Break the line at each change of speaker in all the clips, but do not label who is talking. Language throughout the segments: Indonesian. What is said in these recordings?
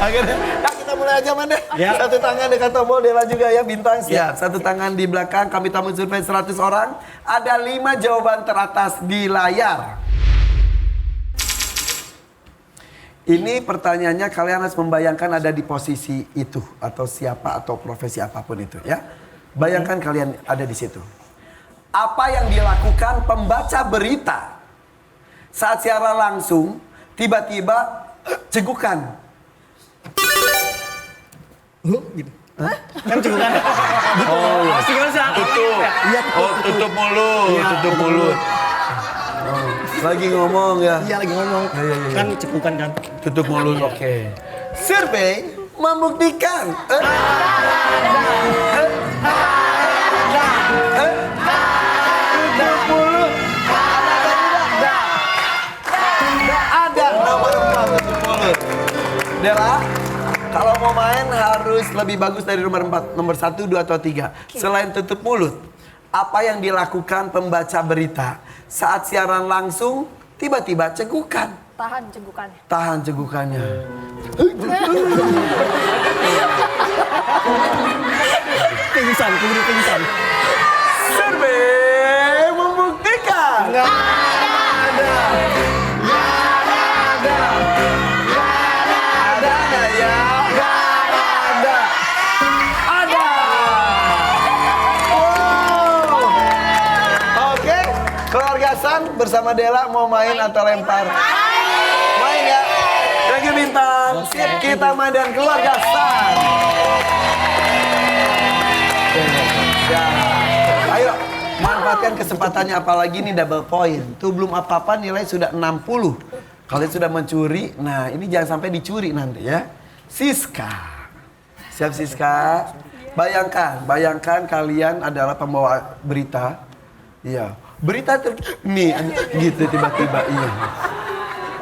Akhirnya, nah kita mulai aja Manda.
Ya.
Satu tangan dekat tombol, Dela juga ya, Bintang siap. Satu tangan di belakang, kami tamu survei 100 orang. Ada 5 jawaban teratas di layar. Ini pertanyaannya kalian harus membayangkan ada di posisi itu. Atau siapa atau profesi apapun itu ya. Bayangkan kalian ada di situ. Apa yang dilakukan pembaca berita saat siaran langsung tiba-tiba cegukan?
Gitu. Kan cegukan.
Oh, iya.
Gimana sih?
Tutup.
Iya,
Tutup mulut. Tutup mulut.
Lagi ngomong ya.
Iya lagi ngomong. Kan cegukan kan.
Tutup mulut. Oke. Survei membuktikan. Tutup mulut. Ada nomor 4 tutup mulut. Dela, kalau mau main harus lebih bagus dari nomor 4. Nomor 1, 2, atau 3. Selain tutup mulut, apa yang dilakukan pembaca berita saat siaran langsung tiba-tiba cegukan?
Tahan cegukannya.
Tahan cegukannya.
Pingsan, keburu pingsan.
Survei membuktikan. Nggak ada. Ada nggak ya? Ada. Ada. Wow. Oke, keluarga San bersama Dela mau main atau lempar? Main ya. Thank you Bintang. Sip, kita main dan keluarga San. Ayo, manfaatkan kesempatannya, apalagi ini double point. Tuh belum apa-apa nilai sudah 60. Kalian sudah mencuri, nah ini jangan sampai dicuri nanti ya. Siska. Siap Siska? Bayangkan kalian adalah pembawa berita. Iya. Berita nih gitu tiba-tiba iya.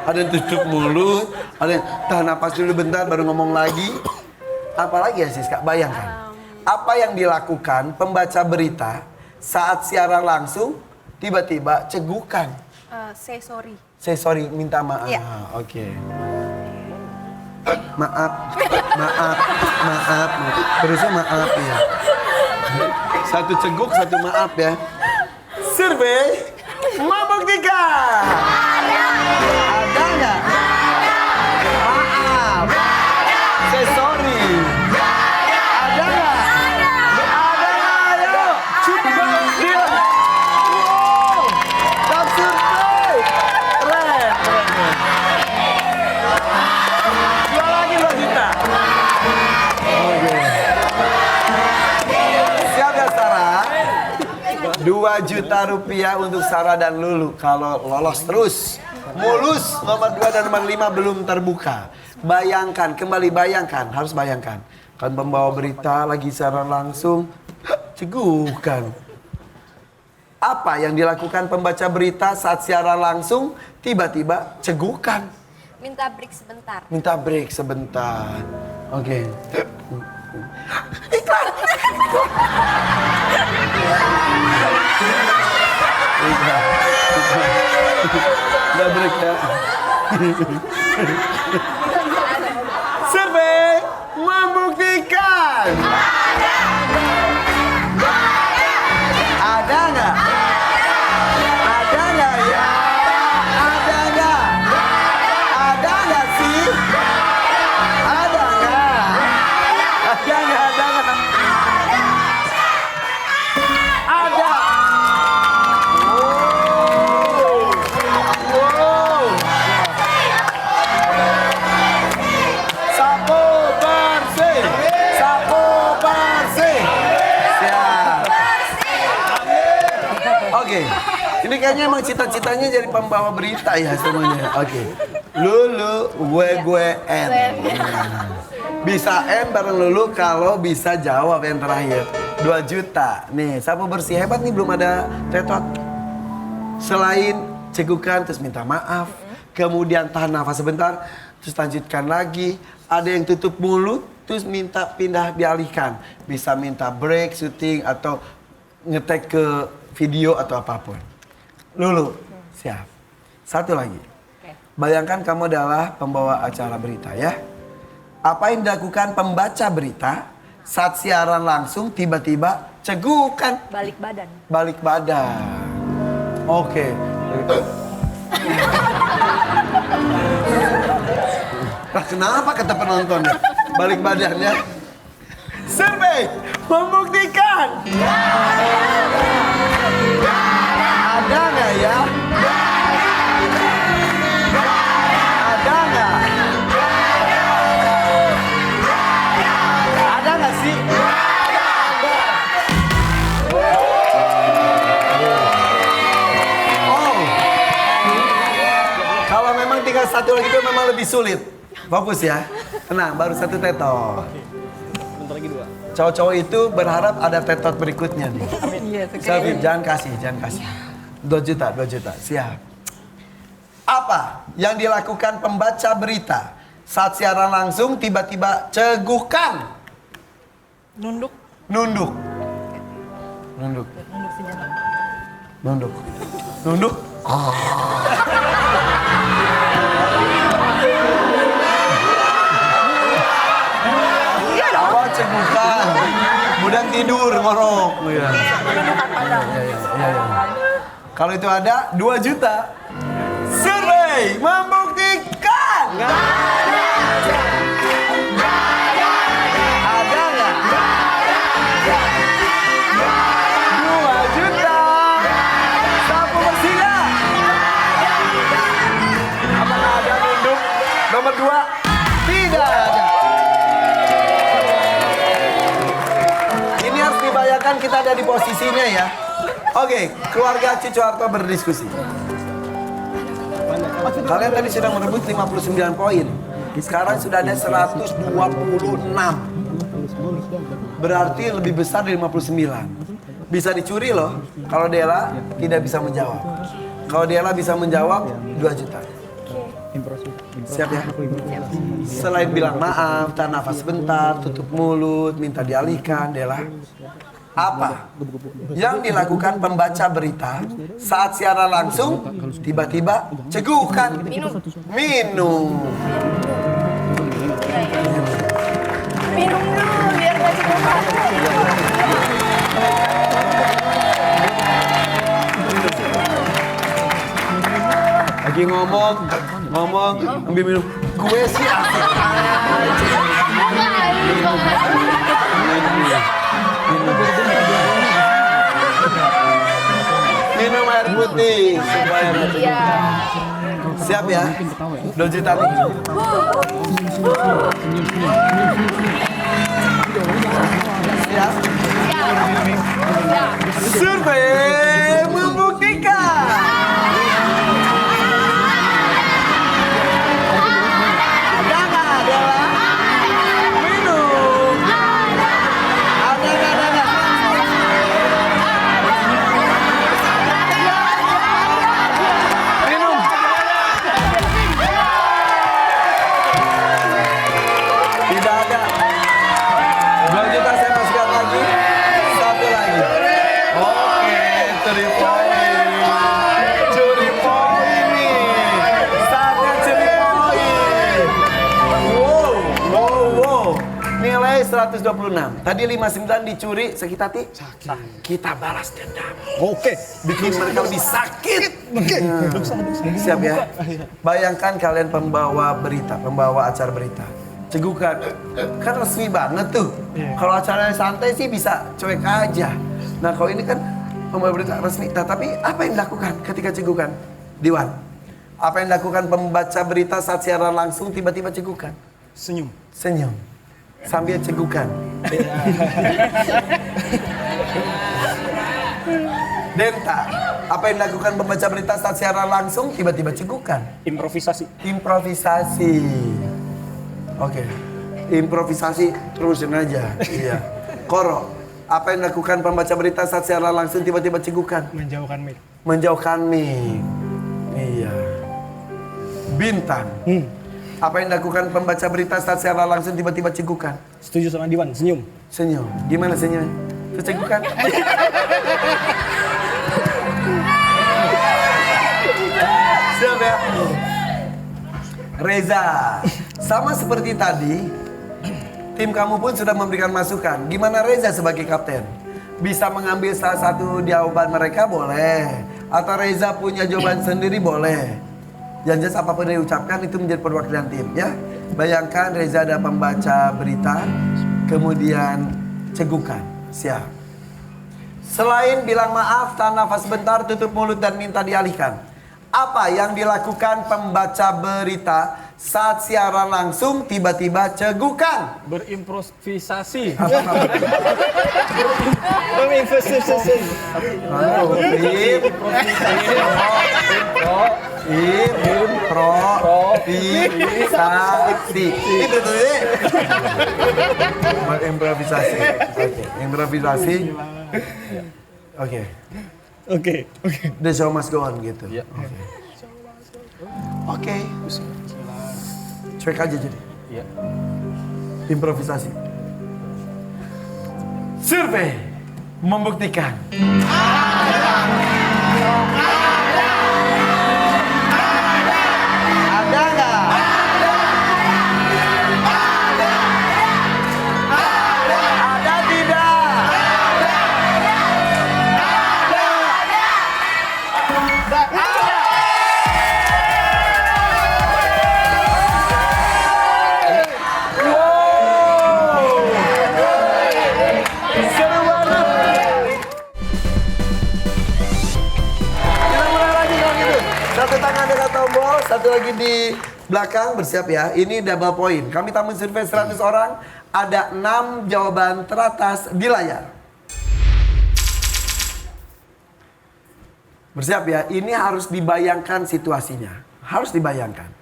Ada yang tutup mulut, ada yang tahan napas dulu bentar baru ngomong lagi. Apalagi ya Siska? Bayangkan. Apa yang dilakukan pembaca berita saat siaran langsung tiba-tiba cegukan?
Say sorry.
Say sorry, minta maaf.
Iya.
Oke. Maaf. Terusnya maaf ya. Satu ceguk, satu maaf ya. Survei membuktikan. Ada nggak? Maaf. Say sorry. Ada nggak? Ada nggak? Ayo. Cepat. Wow. Dan survei. Keren. Dua lagi 2 juta. Oke. Siap ya Sarah? 2 juta rupiah untuk Sarah dan Lulu. Kalau lolos terus. Mulus nomor 2 dan nomor 5 belum terbuka. Bayangkan, kembali bayangkan. Harus bayangkan. Kan pembawa berita lagi siaran langsung. Cegukan. Apa yang dilakukan pembaca berita saat siaran langsung tiba-tiba cegukan?
Minta break sebentar.
Minta break sebentar. Oke. Iklan. Udah break ya. Survei membuktikan. Ada nggak? Ada nggak ya? Ada nggak? Ada nggak sih? Ada nggak? Ada nggak? Ada nggak? Ada. Wow. Sapo bersih. Sapo bersih. Siap. Oke. Ini kayaknya emang cita-citanya jadi pembawa berita ya semuanya. Oke. Lulu, gue N. Bisa M bareng Lulu kalau bisa jawab yang terakhir. 2 juta. Nih, sapu bersih hebat nih, belum ada tetot. Selain cegukan terus minta maaf, kemudian tahan nafas sebentar, terus lanjutkan lagi. Ada yang tutup mulut, terus minta pindah dialihkan. Bisa minta break, syuting, atau ngetek ke video atau apapun. Lulu, siap. Satu lagi. Bayangkan kamu adalah pembawa acara berita ya. Apa yang dilakukan pembaca berita saat siaran langsung tiba-tiba cegukan?
Balik badan.
Balik badan. Oke. Nah, kenapa kata penonton? Balik badannya. Survei membuktikan. Ada nggak ya? Ada nggak? Ada nggak sih? Oh, kalau memang tinggal satu lagi itu memang lebih sulit. Fokus ya. Tenang, baru satu tetot.
Bentar lagi 2.
Cowok-cowok itu berharap ada tetot berikutnya nih. Selfie, jangan kasih. 2 juta. Siap. Apa yang dilakukan pembaca berita saat siaran langsung tiba-tiba cegukan?
Nunduk.
Nunduk. Awal cegukan. Kemudian tidur ngorok. Iya. Kalau itu ada 2 juta. Survei membuktikan. Ada nggak? 2 juta. Sapu bersih nggak? Apakah ada nunduk? Nomor 2 tidak ada. Ini harus dibayangkan kita ada di posisinya ya. Oke, keluarga Cicuarto berdiskusi. Kalian tadi sudah merebut 59 poin. Sekarang sudah ada 126. Berarti lebih besar dari 59. Bisa dicuri loh kalau Dela tidak bisa menjawab. Kalau Dela bisa menjawab 2 juta. Siap ya? Selain bilang maaf, tahan nafas sebentar, tutup mulut, minta dialihkan, Dela. Apa yang dilakukan pembaca berita saat siaran langsung tiba-tiba cegukan? Minum.
Minum dulu biar gak cegukan.
Lagi ngomong, ambil minum. Gue sih asik aja. Minum air putih supaya
Iya.
siap ya. 2 juta nih. Siap. Survei membuktikan. Ada nggak? Ada. Minum. Ada nggak? Minum. Tidak ada. 2 juta saya masukkan lagi. 1 lagi. Oke, curi poin. Curi poin nih. Saatnya curi poin. Wow. Nilai 126. Tadi 59 dicuri, sakit hati? Sakit. Kita balas dendam.
Oke.
Bikin mereka lebih sakit. Siap ya? Bayangkan kalian pembawa berita, pembawa acara berita. Cegukan. Kan resmi banget tuh. Kalau acaranya santai sih bisa cuek aja. Nah kalau ini kan pembawa berita resmi. Nah tapi apa yang dilakukan ketika cegukan? Diwan. Apa yang dilakukan pembaca berita saat siaran langsung tiba-tiba cegukan?
Senyum.
Senyum. Sambil cegukan. Denta. Apa yang dilakukan pembaca berita saat siaran langsung tiba-tiba cegukan?
Improvisasi.
Improvisasi. Oke. Improvisasi terusin aja. Iya. Koro. Apa yang dilakukan pembaca berita saat siaran langsung tiba-tiba cegukan?
Menjauhkan mic.
Menjauhkan mic. Iya. Bintang. Apa yang dilakukan pembaca berita saat siaran langsung tiba-tiba cegukan?
Setuju sama Diwan, senyum.
Senyum. Gimana senyumnya? Itu cegukan? Siap ya? Reza. Sama seperti tadi, Tim kamu pun sudah memberikan masukan. Gimana Reza sebagai kapten? Bisa mengambil salah satu jawaban mereka boleh. Atau Reza punya jawaban sendiri boleh. Yang jelas apapun yang diucapkan itu menjadi perwakilan tim ya. Bayangkan Reza ada pembaca berita, kemudian cegukan. Siap. Selain bilang maaf, tahan nafas sebentar, tutup mulut dan minta dialihkan. Apa yang dilakukan pembaca berita saat siaran langsung tiba-tiba cegukan?
Berimprovisasi.
Improvisasi. Itu tuh ya. Improvisasi. Oke, improvisasi. Oke.
Oke.
The show must go on gitu.
Iya.
Oke. Cuek aja jadi.
Iya.
Improvisasi. Survei membuktikan. Ada nggak? Ada tidak? Seru banget. Kita mulai lagi kalau gitu. Satu tangan dekat tombol, satu lagi di belakang, bersiap ya. Ini double point. Kami tamu survei 100 orang, ada 6 jawaban teratas di layar. Bersiap ya, ini harus dibayangkan situasinya. Harus dibayangkan.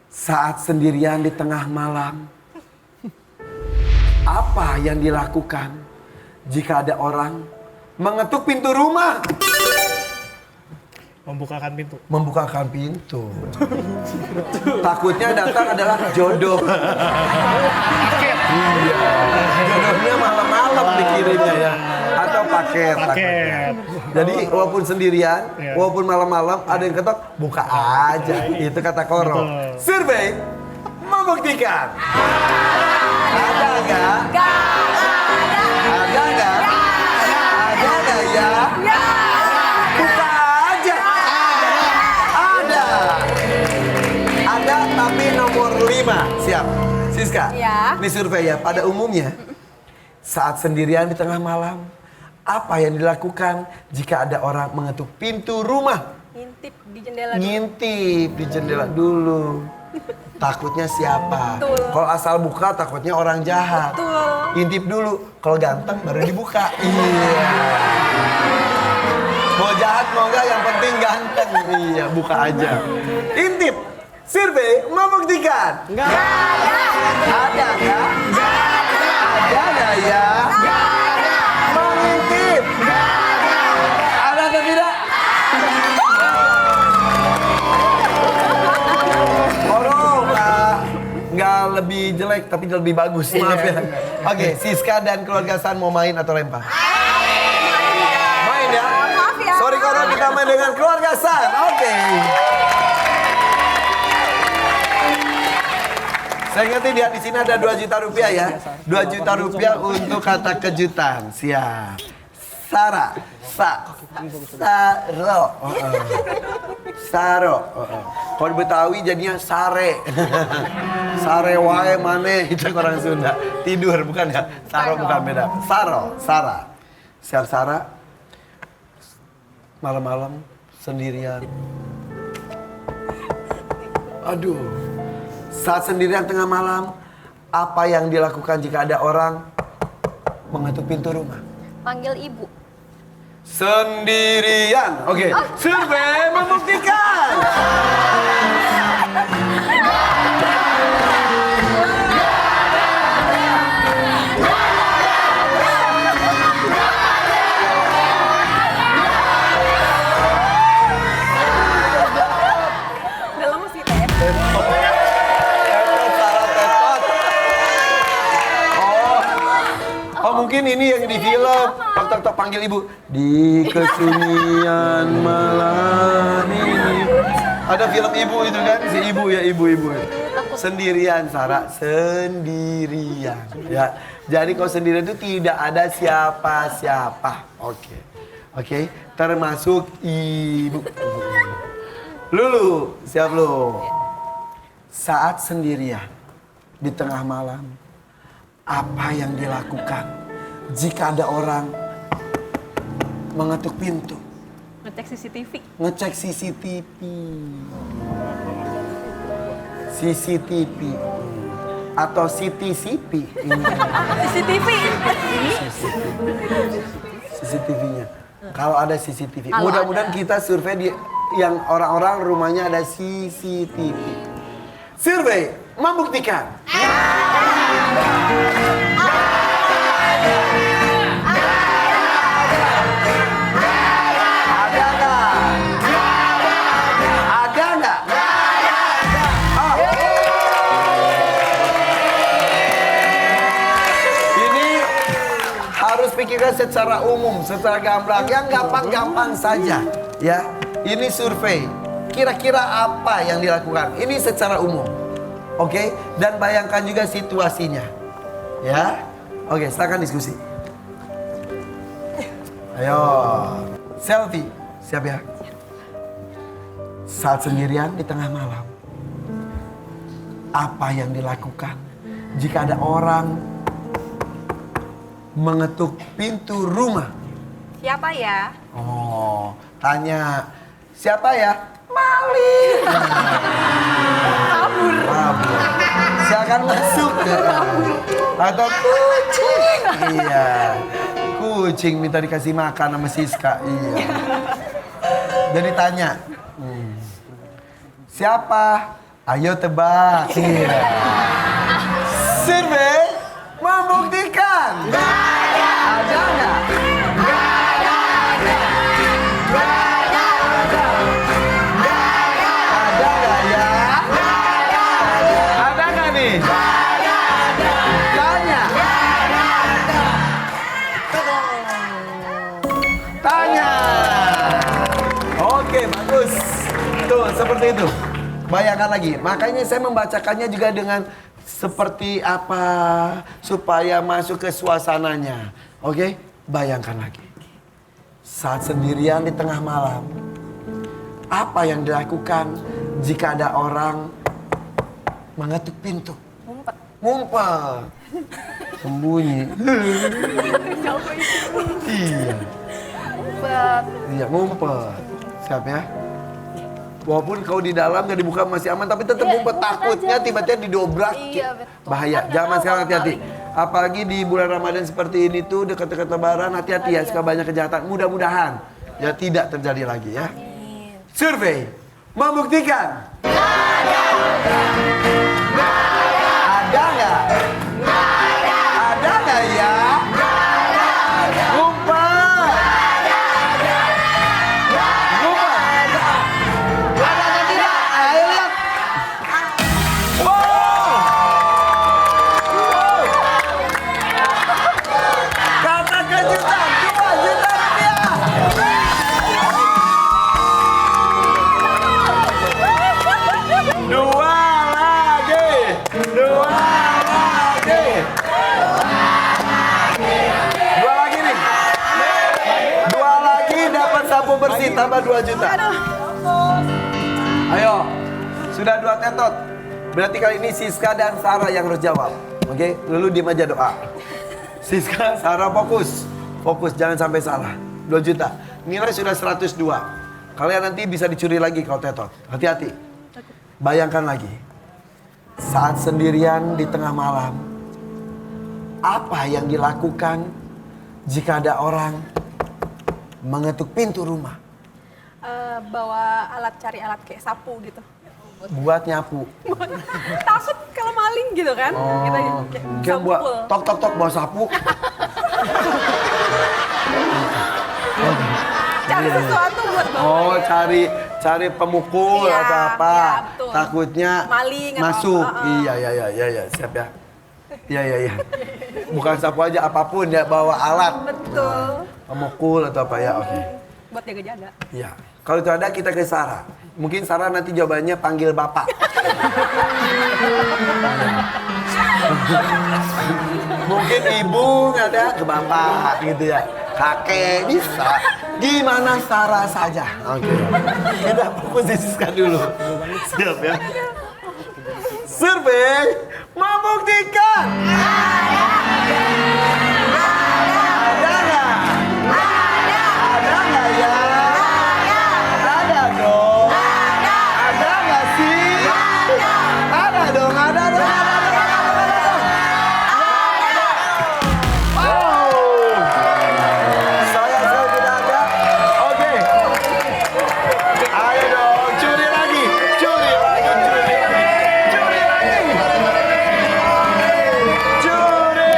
Saat sendirian di tengah malam, apa yang dilakukan jika ada orang mengetuk pintu rumah?
Membukakan pintu.
Membukakan pintu. Takutnya datang adalah jodoh. Iya. Jodohnya malam-malam dikirimnya ya. Atau paket. Jadi walaupun sendirian, walaupun malam-malam ada yang ketok, buka aja. Itu kata Koro. Survei membuktikan. Ada nggak? Ada nggak? Ada nggak ya? Buka aja. Ada. Ada tapi nomor 5. Siap. Siska.
Ya.
Ini survei ya. Pada umumnya saat sendirian di tengah malam, apa yang dilakukan jika ada orang mengetuk pintu rumah?
Ngintip di jendela dulu.
Ngintip di jendela dulu. Takutnya siapa?
Betul.
Kalau asal buka takutnya orang jahat.
Betul.
Intip dulu. Kalau ganteng baru dibuka. Iya. Mau jahat mau enggak yang penting ganteng. Iya, buka aja. Intip. Survei membuktikan.
Nggak ada.
Ada nggak? Ada nggak ya? Mengintip. Ada atau tidak? Nggak lebih jelek tapi lebih bagus, maaf ya. Oke, Siska dan keluarga San mau main atau lempar? Main ya?
Maaf ya.
Sorry Koro, kita main dengan keluarga San. Oke. Saya ingetin ya, di sini ada 2 juta rupiah ya. 2 juta rupiah untuk kata kejutan. Siap. Saro. Saro. Kalau di Betawi jadinya sare. Sare wae mane itu orang Sunda. Tidur bukan ya? Saro bukan beda. Saro, Sara. Siap Sara. Malam-malam sendirian. Aduh. Saat sendirian tengah malam, apa yang dilakukan jika ada orang mengetuk pintu rumah?
Panggil ibu.
Sendirian. Oke. Survei membuktikan.
Udah lama sih teh.
Oh mungkin ini yang di film. Tok panggil ibu. Di kesunyian malam ini. Ada film ibu itu kan? Si ibu ya ibu.
Takut
Sendirian, Sarah. Sendirian. Ya. Jadi kalau sendirian itu tidak ada siapa-siapa. Oke. Oke. Termasuk ibu. Lulu, siap lu. Saat sendirian di tengah malam, apa yang dilakukan jika ada orang mengetuk pintu?
Ngecek CCTV.
Ngecek CCTV. CCTV atau CTCP.
CCTV.
CCTV-nya. Kalau ada CCTV.
Kalau
Mudah-mudahan
ada.
kita survei di yang orang-orang rumahnya ada CCTV. Survei membuktikan. Ada nggak? Ada nggak? Ah. Ini harus pikirkan secara umum, secara gamblang, yang gampang-gampang saja, ya. Ini survei. Kira-kira apa yang dilakukan? Ini secara umum, oke? Dan bayangkan juga situasinya, ya. Oke, silakan diskusi. Ayo, selfie, siap ya? Saat sendirian di tengah malam, apa yang dilakukan jika ada orang mengetuk pintu rumah?
Siapa ya?
Oh, tanya siapa ya? Maling.
Kabur.
Kabur. Silakan masuk. Atau kucing. Iya. Kucing minta dikasih makan sama Siska. Iya. Jadi tanya. Siapa? Ayo tebak. Iya. Survei membuktikan. Ada nggak? Ada nggak ya? Ada nggak nih? Tanya. Tanya. Oke, bagus. Tuh, seperti itu. Bayangkan lagi. Makanya saya membacakannya juga dengan seperti apa supaya masuk ke suasananya. Oke? Bayangkan lagi. Saat sendirian di tengah malam, apa yang dilakukan jika ada orang mengetuk pintu?
Ngumpet.
Ngumpet. Sembunyi. Iya.
Ngumpet.
Iya, ngumpet. Siap ya? Walaupun kau di dalam gak dibuka masih aman, tapi tetap
Iya,
ngumpet.
ngumpet
Takutnya
aja.
tiba-tiba didobrak.
Iya, betul.
Bahaya.
Kan
Zaman
nggak
sekarang
tahu
hati-hati.
maling.
Apalagi di bulan Ramadan seperti ini tuh dekat-dekat Lebaran, hati-hati ya. Suka banyak kejahatan. Mudah-mudahan ya tidak terjadi lagi ya.
Amin.
Survei membuktikan. Ada nggak? Ada nggak ya? Ngumpet. Ngumpet. Ada atau tidak? Ayo lihat. Wow. Wow. Kata kejutan 2 juta rupiah. Dua lagi. Dua lagi. Dua lagi nih. Dua lagi dapat sapu bersih tambah 2 juta. Ayo. Sudah 2 tetot. Berarti kali ini Siska dan Sarah yang harus jawab. Oke, Lulu diem aja doa. Siska, Sarah fokus. Fokus, jangan sampai salah. 2 juta. Nilai sudah 102. Kalian nanti bisa dicuri lagi kalau tetot. Hati-hati. Bayangkan lagi. Saat sendirian di tengah malam, apa yang dilakukan jika ada orang mengetuk pintu rumah?
Bawa cari alat kayak sapu gitu.
Buat nyapu.
Takut kalau maling gitu kan. Kita
Kira buat
sampul.
tok tok tok bawa sapu.
Cari sesuatu buat bawa.
Oh, cari pemukul
Iya,
atau apa?
iya, betul.
Takutnya
Maling atau
masuk.
apa,
Iya, siap ya. Iya. Bukan sapu aja, apapun ya, bawa alat.
Betul.
Pemukul atau apa ya, oke.
Buat jaga-jaga.
Iya. Kalau itu ada kita ke Sarah. Mungkin Sarah nanti jawabannya panggil bapak. Mungkin ibu ada ke bapak gitu ya. Kakek bisa. Gimana Sarah saja. Oke. Kita posisikan dulu. Siap ya. Survei membuktikan. Ada nggak? Ada nggak ya? Ada dong. Ada nggak sih? Ada dong. Ada dong. Saya tidak ada. Oke. Ayo dong, curi lagi. Curi lagi, curi lagi. Curi lagi. Curi.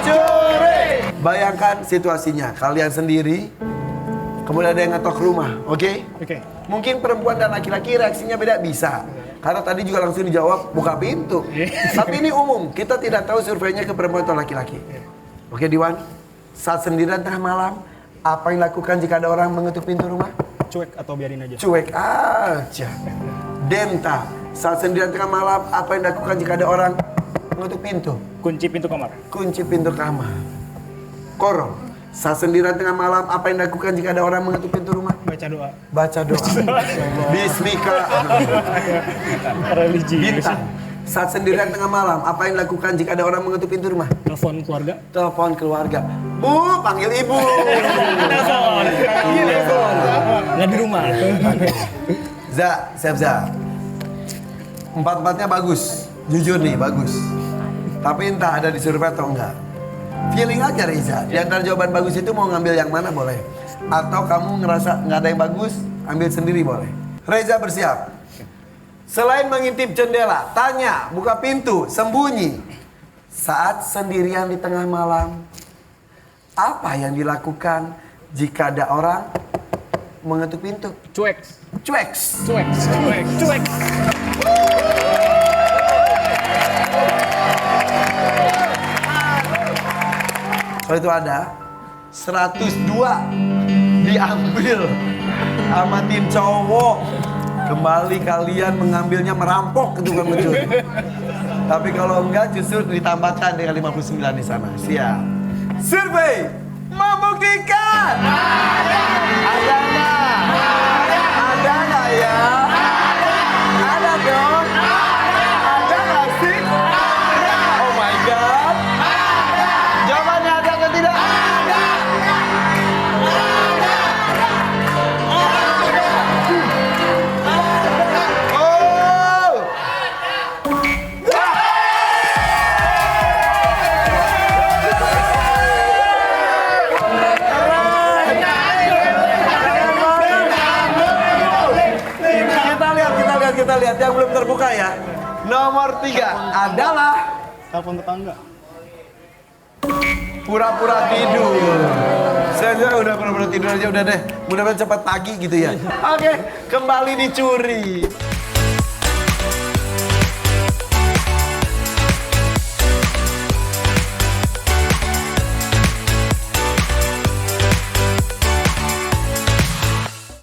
Curi. Bayangkan situasinya, kalian sendiri kemudian ada yang ngetok rumah, oke?
Oke.
Mungkin perempuan dan laki-laki reaksinya beda, bisa. Karena tadi juga langsung dijawab buka pintu. Tapi ini umum, kita tidak tahu surveinya ke perempuan atau laki-laki. Oke Diwan, saat sendirian tengah malam, apa yang dilakukan jika ada orang mengetuk pintu rumah?
Cuek atau biarin aja?
Cuek aja. Denta, saat sendirian tengah malam, apa yang dilakukan jika ada orang mengetuk pintu?
Kunci pintu kamar.
Kunci pintu kamar. Koro, saat sendirian tengah malam, apa yang dilakukan jika ada orang mengetuk pintu rumah?
Baca doa.
Baca doa. Bismika.
Religi.
Bintang. Saat sendirian tengah malam, apa yang dilakukan jika ada orang mengetuk pintu rumah?
Telepon keluarga.
Telepon keluarga. Bu, panggil ibu.
Telepon. Nggak di rumah.
Za, siap Za. Empat-empatnya bagus. Jujur nih, bagus. Tapi entah ada di survei atau enggak. Feeling aja Reza. Di antara jawaban bagus itu mau ngambil yang mana boleh. Atau kamu ngerasa nggak ada yang bagus, ambil sendiri boleh. Reza bersiap. Selain mengintip jendela, tanya, buka pintu, sembunyi. Saat sendirian di tengah malam, apa yang dilakukan jika ada orang mengetuk pintu?
Cuek.
Cuek.
Cuek. Cuek. Cuek.
Kalau itu ada 102 diambil sama tim cowok. Kembali kalian mengambilnya merampok itu bukan mencuri. Tapi kalau enggak justru ditambahkan dengan 59 di sana. Siap. Survei membuktikan. Ada nggak? Ada nggak ya? Ada dong. Ada nggak sih? Oh my god. Jawabannya ada atau tidak? Oh. Kita lihat yang belum terbuka ya. Nomor 3 adalah
Telepon tetangga.
pura-pura tidur. Saya udah pura-pura tidur aja udah deh. Mudah-mudahan cepat pagi gitu ya. Oke, kembali dicuri.